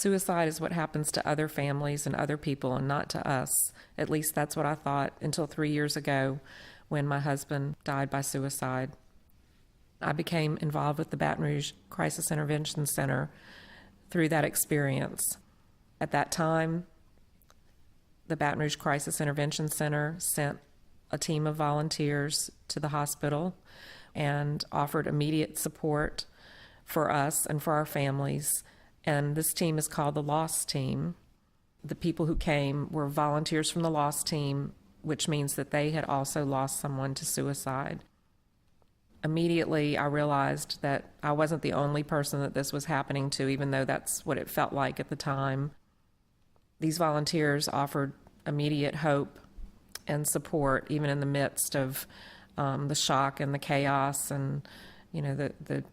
suicide is what happens to other families and other people and not to us. At least that's what I thought until 3 years ago when my husband died by suicide. I became involved with the Baton Rouge Crisis Intervention Center through that experience. At that time, the Baton Rouge Crisis Intervention Center sent a team of volunteers to the hospital and offered immediate support for us and for our families. And this team is called the LOSS team. The people who came were volunteers from the LOSS team, which means that they had also lost someone to suicide. Immediately, I realized that I wasn't the only person that this was happening to, even though that's what it felt like at the time. These volunteers offered immediate hope and support, even in the midst of the shock and the chaos and, the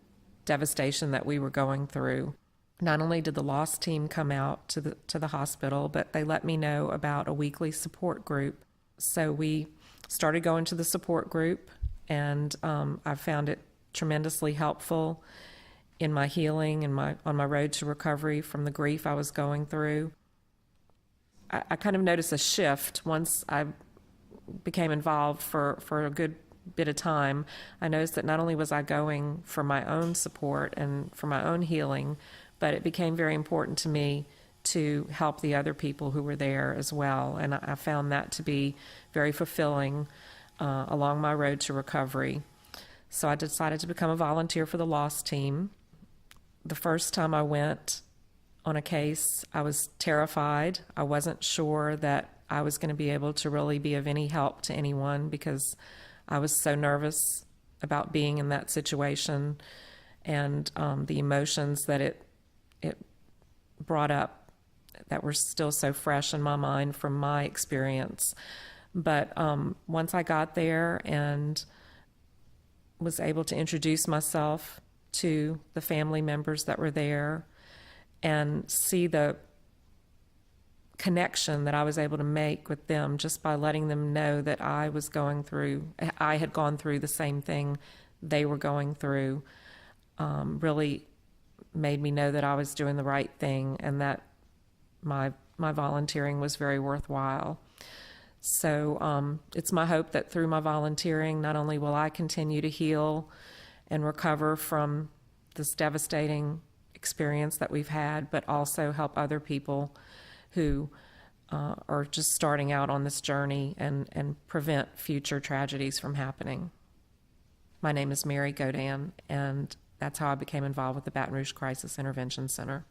devastation that we were going through. Not only did the LOSS team come out to the hospital, but they let me know about a weekly support group. So we started going to the support group, and I found it tremendously helpful in my healing and on my road to recovery from the grief I was going through. I kind of noticed a shift once I became involved for a good bit of time. I noticed that not only was I going for my own support and for my own healing, but it became very important to me to help the other people who were there as well. And I found that to be very fulfilling along my road to recovery. So I decided to become a volunteer for the LOSS team. The first time I went on a case, I was terrified. I wasn't sure that I was going to be able to really be of any help to anyone because I was so nervous about being in that situation and the emotions that it brought up that were still so fresh in my mind from my experience. But once I got there and was able to introduce myself to the family members that were there and see the connection that I was able to make with them just by letting them know that I had gone through the same thing they were going through, really made me know that I was doing the right thing and that my volunteering was very worthwhile. So it's my hope that through my volunteering, not only will I continue to heal and recover from this devastating experience that we've had, but also help other people who are just starting out on this journey and prevent future tragedies from happening. My name is Mary Godan, and that's how I became involved with the Baton Rouge Crisis Intervention Center.